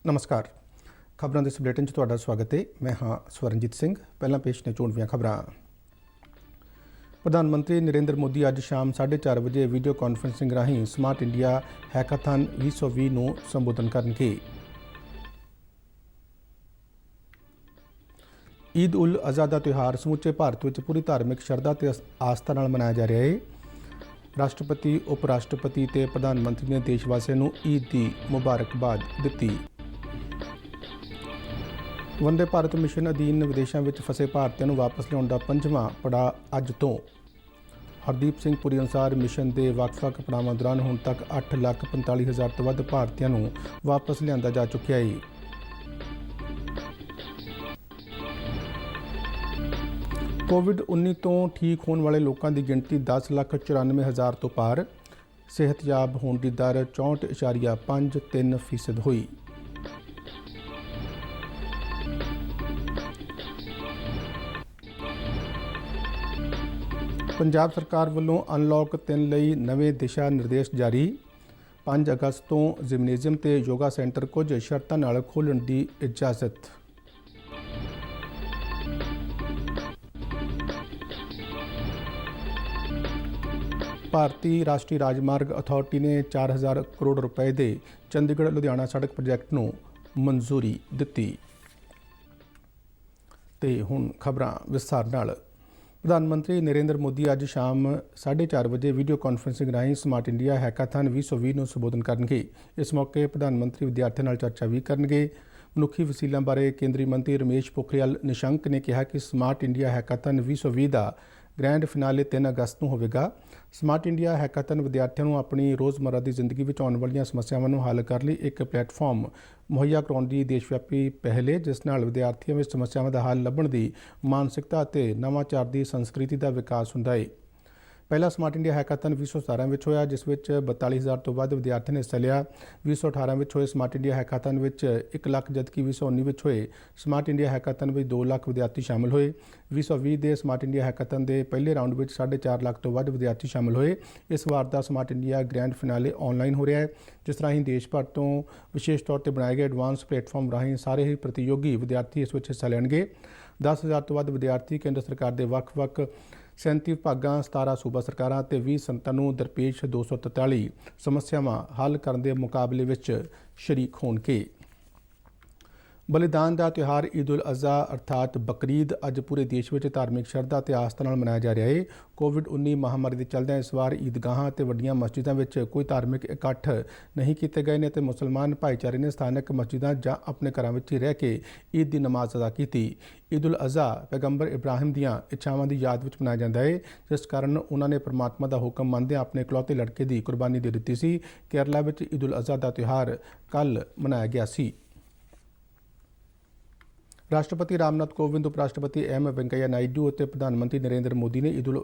नमस्कार। खबरों के इस बुलेटिन तुहाडा स्वागत है। मैं हाँ स्वरनजीत सिंह। पहला पेश ने चोणवीं खबरां। प्रधानमंत्री नरेंद्र मोदी अज शाम 4:30 बजे वीडियो कॉन्फ्रेंसिंग राही स्मार्ट इंडिया हैकाथन 2020 ਨੂੰ संबोधन करनगे। ईद उल अज़हा का त्यौहार समूचे भारत में पूरी धार्मिक शरधा ते आस्था नाल मनाया जा रहा है। राष्ट्रपति, उप राष्ट्रपति ते प्रधानमंत्री ने देशवासियों को ईद की मुबारकबाद दी। वंदे भारत मिशन अधीन विदेशों में फसे भारतीयों को वापस लियाउण दा 5वां पड़ाव अज तो। हरदीप सिंह पुरी अनुसार मिशन के ਵੱਖ-ਵੱਖ पड़ावां दौरान हुण तक 8,45,000 तो वध भारतीयों को वापस लिया जा चुकिया है। कोविड-19 तो ठीक होने वाले लोगों की गिनती 10,94,000 तो पार। सेहतयाब होने की दर 64.53% हुई। पंजाब सरकार वालों अनलॉक 3 लई नवे दिशा निर्देश जारी। 5 अगस्त तो जिमनेजियम ते योगा सेंटर कुछ शर्तों नाल खोलण की इजाजत। भारतीय राष्ट्रीय राजमार्ग अथॉरिटी ने 4,000 करोड़ रुपए के चंडीगढ़ लुधियाना सड़क प्रोजैक्ट को मंजूरी दी। ते हुण खबरां विस्तार नाल। प्रधानमंत्री नरेंद्र मोदी अज शाम 4:30 बजे वीडियो कॉन्फ्रेंसिंग राही स्मार्ट इंडिया हैकाथन 2020 ਨੂੰ संबोधन करनगे। इस मौके प्रधानमंत्री विद्यार्थियों नाल चर्चा भी करनगे। मनुखी वसीलों बारे केंद्रीय मंत्री रमेश पोखरियाल निशंक ने कहा कि स्मार्ट इंडिया हैकाथन 2020 का ग्रैंड फिनाले 3 अगस्त को होगा। स्मार्ट इंडिया हैकाथन विद्यार्थियों को अपनी रोज़मर्रा की जिंदगी में आने वाली समस्यावां को हल करने लिए एक प्लेटफॉर्म मुहैया कराने की देशव्यापी पहल है, जिस नाल विद्यार्थियों में समस्यावां का हल लभण की मानसिकता और नवाचार की संस्कृति का विकास होंदा है। पहला स्मार्ट इंडिया हैकाथन 2017 में होया, जिस 42,000 तो वध विद्यार्थियों ने हिस्सा लिया। 2018 में होए स्मार्ट इंडिया हैकाथन 1 लाख, जबकि 2019 में होए स्मार्ट इंडिया हैकाथन में 2 लाख विद्यार्थी शामिल होए। 2020 के स्मार्ट इंडिया हैकाथन के पहले राउंड में 4.5 लाख तो वध विद्यार्थी शामिल होए। इस बार का smart India grand finale online हो रहा है, जिस राही देश भर तो विशेष तौर पर बनाए गए एडवांस प्लेटफॉर्म राही सारे ही प्रतियोगी विद्यार्थी इस हिस्सा लैणगे। 10,000 तो वध विद्यार्थी केंद्र सरकार के ਵੱਖ-ਵੱਖ 37 विभागों, 17 सूबा सरकारों और 20 संतां नूं दरपेश 243 समस्यावां हल करने के मुकाबले में शरीक होणगे। बलिदान का त्यौहार ईद उल अज़हा अर्थात बकरीद अज पूरे देश में धार्मिक शरधा ते आस्था नाल मनाया जा रहा है। कोविड-19 महामारी के चलदे इस बार ईदगाहां ते वड्डियां मस्जिदां विच कोई धार्मिक इकट्ठ नहीं किए गए ने ते मुसलमान भाईचारे ने स्थानक मस्जिदां जां अपने घरां विच ही रह के ईद की नमाज अदा की। ईद उल अज़हा पैगंबर इब्राहिम दीआं इच्छावां की याद विच मनाया जाता है, जिस कारण उन्होंने परमात्मा का हुक्म मनदे अपने इकलौते लड़के की कुर्बानी दे दी सी। केरला में ईद उल अज़हा का त्यौहार कल मनाया गया सी। राष्ट्रपति रामनाथ कोविंद, उपराष्ट्रपति एम वेंकैया नायडू और प्रधानमंत्री नरेंद्र मोदी ने ईद उल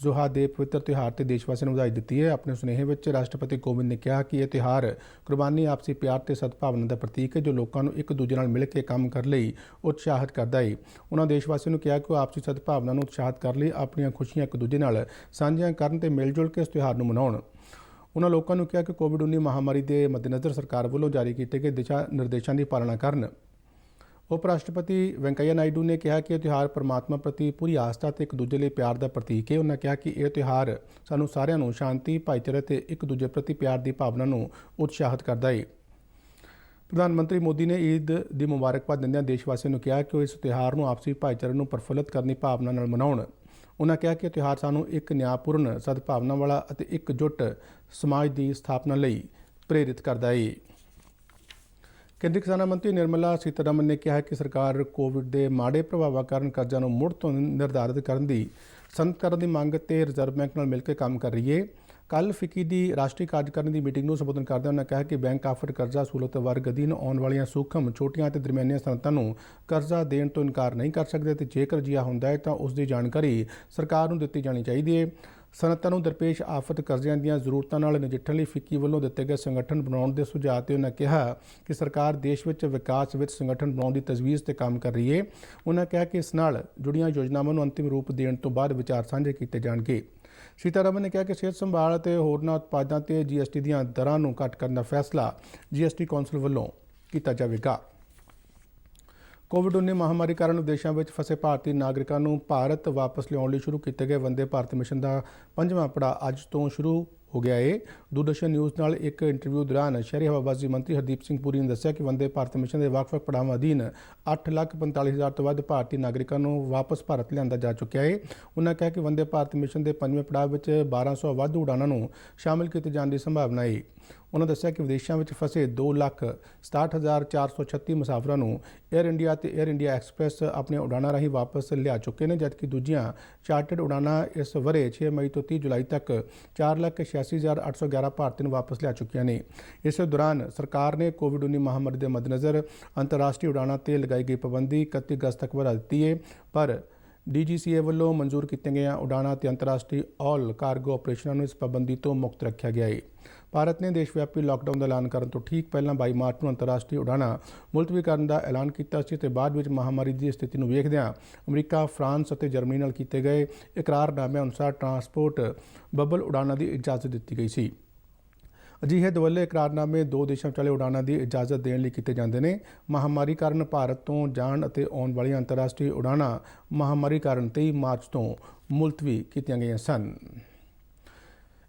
ज़ुहा के पवित्र त्यौहार से देशवासियों को बधाई दी है। अपने सुनेहे में राष्ट्रपति कोविंद ने कहा कि यह त्यौहार कुर्बानी, आपसी प्यार और सद्भावना का प्रतीक है, जो लोगों को एक दूजे नाल मिल के काम करने लिए उत्साहित करता है। उन्होंने देशवासियों को कहा कि आपसी सद्भावना को उत्साहित करने लिए अपन खुशियां एक दूजे नाल साझियां करन ते मिलजुल के इस त्यौहार को मनाउण। उन्होंने लोगों को कहा कि कोविड-19 महामारी के मद्देनज़र सरकार वालों जारी किए गए दिशा निर्देशों की पालना करन। उपराष्ट्रपति वेंकैया नायडू ने कहा कि यह त्यौहार परमात्मा प्रति पूरी आस्था और एक दूजे लिए प्यार का प्रतीक है। उन्होंने कहा कि यह त्यौहार सानू सारिਆਂ ਨੂੰ शांति, भाईचारे और एक दूजे प्रति प्यार की भावना को उत्साहित करता है। प्रधानमंत्री मोदी ने ईद की मुबारकबाद दिंदियां देशवासियों को कहा कि इस त्यौहार को आपसी भाईचारे को प्रफुल्लित करने की भावना नाल मनाउण। उन्होंने कहा कि त्यौहार सानू एक न्यायपूर्ण, सद्भावना वाला और एकजुट समाज की स्थापना लई प्रेरित करता है। केंद्रीय खजाना मंत्री निर्मला सीतारमन ने कहा कि सरकार कोविड के माड़े प्रभावों कारण कर्जा को मुड़ तो निर्धारित करने की संत करने की मांग ते रिजर्व बैंक नाल मिलकर काम कर रही है। कल फिक्की की राष्ट्रीय कार्यकारिणी की मीटिंग को संबोधन करते उन्होंने कहा कि बैंक ऑफर कर्जा सहूलत वर्ग अधीन आने वाली सूक्ष्म, छोटियां ते दरमियानियां सनतां नूं कर्जा देण तो इनकार नहीं कर सकते ते जेकर अजिहा हुंदा है तो उसकी जानकारी सरकार नूं दित्ती जानी चाहिए है। सनतां नूं दरपेश आफत कर्जियां दीआं जरूरतां नाल नजिठण लई फिक्की वल्लों दित्ते गए संगठन बनाउण दे सुझाव ते उन्होंने कहा कि सरकार देश विच विकास विच संगठन बनाउण दी तजवीज़ ते काम कर रही है। उन्होंने कहा कि इस नाल जुड़ियां योजनावां नूं अंतिम रूप देण तो बाद विचार साझे कीते जाणगे। सीतारमन ने कहा कि सेहत संभाल ते होरनां उत्पादां ते GST दीआं दरां नूं घट करन दा फैसला GST कौंसल वल्लों ਕੀਤਾ ਜਾਵੇਗਾ। कोविड-19 महामारी कारण विदेशों में फसे भारतीय नागरिकों को भारत वापस लियाउण लई शुरू किए गए वंदे भारत मिशन का 5वां पड़ाव अज तो शुरू हो गया है। दूरदर्शन न्यूज़ नाल एक इंटरव्यू दौरान शहरी हवाबाजी मंत्री हरदीप सिंह पुरी ने दस्सिया कि वंदे भारत मिशन के ਵੱਖ-ਵੱਖ पड़ावां अधीन 8,45,000 तो वध भारतीय नागरिकों को वापस भारत लिया जा चुका है। उन्होंने कहा कि वंदे भारत मिशन के 5वें पड़ाव में 1200 वध उड़ानों को शामिल किए जाने की संभावना है। उन्होंने दस्सिया कि विदेशों में फसे 2,67,436 मुसाफिरों को एयर इंडिया ते एयर इंडिया एक्सप्रैस अपने उड़ाणों राही वापस लिया चुके हैं, जबकि दूजियां चार्टर्ड उड़ाणा इस वरे 6 मई तो 30 जुलाई तक 4,86,811 भारतीयों वापस लिया चुकी ने। इस दौरान सरकार ने कोविड-19 महामारी के मद्देनज़र अंतर्राष्ट्रीय उड़ाणों पर लगाई गई पाबंदी 31 अगस्त तक बढ़ा दी है, पर DGCA वालों मंजूर किए गए उड़ाणों ते अंतर्राष्ट्रीय ऑल कार्गो ऑपरेशनों इस पाबंदी तो मुक्त रखा गया है। भारत ने देशव्यापी लॉकडाउन का ऐलान करने तो ठीक पहला 22 मार्च को अंतर्राष्ट्रीय उड़ाणा मुलतवी करने का ऐलान किया सी ते बाद विच महामारी की स्थिति को वेखदियां अमरीका, फ्रांस और जर्मनी नाल किए गए इकरारनामे अनुसार ट्रांसपोर्ट बबल उड़ाणों की इजाजत दी गई सी। अजिहे दुवल्ले इकरारनामे 2 देशों विचाले उड़ाणों की इजाजत देने लई किए जाते हैं। महामारी कारण भारत तो जाण अते आउण वालियां अंतर्राष्ट्रीय उड़ाणा महामारी कारण 23 मार्च तो मुलतवी कीतियां गईयां सन।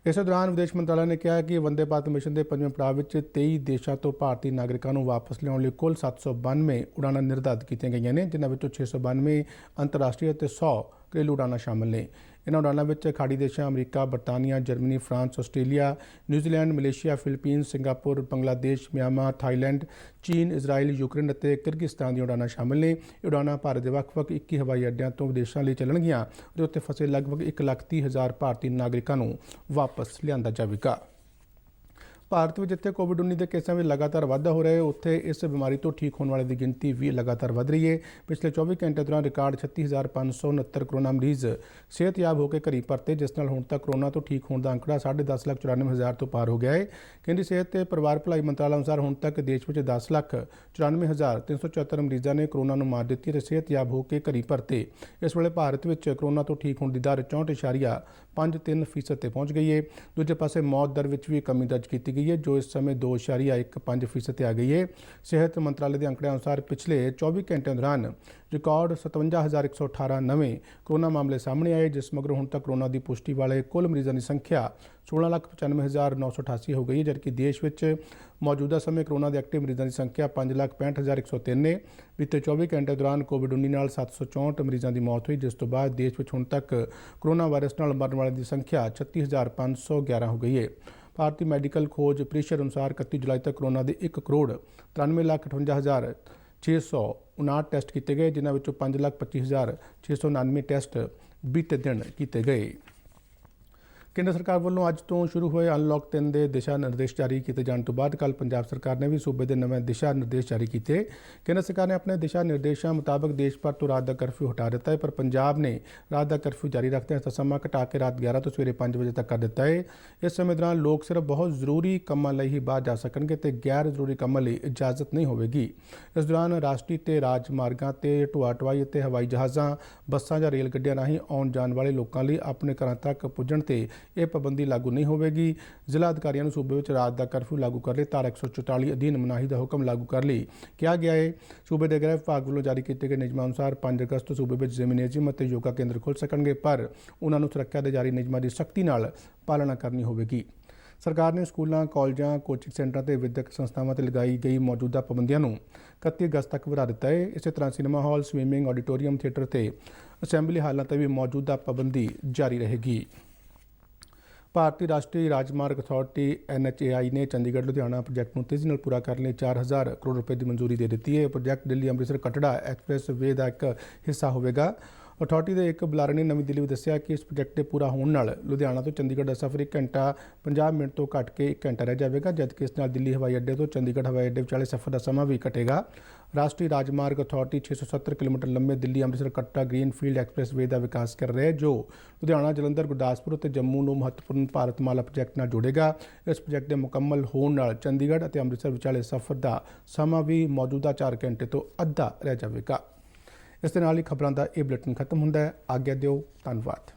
इस दौरान विदेश मंत्रालय ने कहा कि वंदे भारत मिशन के 5वें पड़ाव में 23 देशों तो भारतीय नागरिकों को वापस लियाउण लई कुल 792 उड़ाणा निर्धारित की गई हैं, जिन्हां विचों 692 अंतर्राष्ट्रीय और 100 घरेलू उड़ाणा शामिल ने। इन्हां उड़ाणों में खाड़ी देशों अमरीका, बरतानिया, Germany, France, Australia, New Zealand, Malaysia, Philippines, Singapore, Bangladesh, Myanmar, Thailand, चीन, इजराइल, यूक्रेन और किर्गिस्तान दी उड़ाणा शामिल ने। उड़ाणा भारत के ਵੱਖ-ਵੱਖ 21 हवाई अड्डियां तो विदेशों लिए चलणगियां ते उत्थे फसे लगभग 1,30,000 भारतीय नागरिकों को वापस लिया जाएगा। भारत में जिथे कोविड-19 के केसों में लगातार वाधा हो रहा है, उत्थे इस बीमारी तो ठीक होने वाले की गिनती भी लगातार वध रही है। पिछले 24 घंटे दौरान रिकॉर्ड 36,569 कोरोना मरीज सेहतयाब होकर घरी परते, जिस नाल हुण तक कोरोना तो ठीक होने का आंकड़ा 10,94,000 तो पार हो गया है। केंद्रीय सेहत ते परिवार भलाई मंत्रालय अनुसार हुण तक देश में 10,94,374 मरीजों ने कोरोना को मार दी और सेहतयाब होकर घरी परते। इस वेले भारत में कोरोना तो ठीक होने की दर 64.53% ते पहुँच गई है। दूजे पासे मौत दर में भी कमी दर्ज की गई है, जो इस समय 2.15% आ गई है। सेहत मंत्रालय के आंकड़े अनुसार पिछले 24 घंटे दौरान रिकॉर्ड 57,118 नवे कोरोना मामले सामने आए, जिस मगरों हुण तक कोरोना की पुष्टि वाले कुल मरीजों की संख्या 16,95,988 हो गई है, जबकि देश में मौजूदा समय कोरोना के एक्टिव मरीजों की संख्या 5,65,103 है। बीते 24 घंटे दौरान कोविड-19 नाल 764 मरीजों की मौत हुई, जिस तो बाद देश में हुण तक कोरोना वायरस नाल मरन वालों की संख्या 36,511 हो गई है। भारतीय मैडिकल खोज परिषद अनुसार 31 जुलाई तक कोरोना के 1,93,58,659 टैसट किए गए, जिन्होंने 5,25,699 टैसट बीते दिन किए गए। केंद्र सरकार वालों अज तो शुरू हुए अनलॉक 3 के दिशा निर्देश जारी किए जाने तो बाद कल पंजाब सरकार ने भी सूबे के नवे दिशा निर्देश जारी किए। केंद्र सरकार ने अपने दिशा निर्देशों मुताबिक देश भर तो रात का कर्फ्यू हटा दिता है, पर पंजाब ने रात का कर्फ्यू जारी रखते हैं समा घटा के रात 11 तो सवेरे 5 बजे तक कर दिता है। इस समय दौरान लोग सिर्फ बहुत जरूरी कामों लिए ही बाहर जा सकेंगे तो गैर जरूरी कामों लिए इजाजत नहीं होगी। इस दौरान राष्ट्रीय ते राजमार्गों ते ढोआ ढुआई ते हवाई जहाज़ों, बसां या रेल गड्डियां राही आउण जाण वाले लोगों लिए अपने घरों तक पुजण ते यह पाबंदी लागू नहीं होगी। जिला अधिकारियों को सूबे में रात का कर्फ्यू लागू कर लिए धारा 144 अधीन मनाही का हुक्म लागू कर लिए कहा गया है। सूबे के गृह विभाग वालों जारी किए गए नियमों अनुसार 5 अगस्त सूबे में जिमनेजियम और योगा केंद्र खुल सकेंगे, पर उन्होंने सुरक्षा के जारी नियमों की सख्ती नाल पालना करनी होगी। सरकार ने स्कूलों, कॉलेजों, कोचिंग सेंटर और विद्यक संस्थावां पर लगाई गई मौजूदा पाबंदियों को 31 अगस्त तक बढ़ा दिता है। इस तरह cinema hall, swimming, auditorium, theatre और असैंबली हालों पर भी मौजूदा पाबंदी जारी रहेगी। भारतीय राष्ट्रीय राजमार्ग अथॉरिटी NHAI ने चंडीगढ़ लुधियाना प्रोजैक्ट को तेजी नाल पूरा करने 4,000 करोड़ रुपए की मंजूरी दे दी है। प्रोजैक्ट दिल्ली अमृतसर कटड़ा एक्सप्रैस वे का एक हिस्सा होगा। अथॉरिटी के एक बुलारे ने नवी दिल्ली में दस्सिया कि इस प्रोजैक्ट के पूरा होने नाल लुधियाना तो चंडीगढ़ का सफर 1 घंटा 50 मिनट तो घट के 1 घंटा रह जाएगा, जबकि इस नाल दिल्ली हवाई अड्डे तो चंडीगढ़ हवाई अड्डे विचाले सफर का समा भी घटेगा। राष्ट्रीय राजमार्ग अथॉरिटी 670 किलोमीटर लंबे दिल्ली अमृतसर कटड़ा ग्रीनफील्ड एक्सप्रैस वे का विकास कर रहा है, जो लुधियाना, जलंधर, गुरदासपुर और जम्मू को महत्वपूर्ण भारतमाला प्रोजैक्ट नाल जोड़ेगा। इस प्रोजैक्ट के मुकम्मल होने नाल चंडीगढ़ और अमृतसर विचाले सफर का समा भी मौजूदा 4 घंटे तो अद्धा रह जाएगा। इस दे नाल ही खबरों का यह बुलेटिन खत्म होता है। आग्ञा दिओ, धन्यवाद।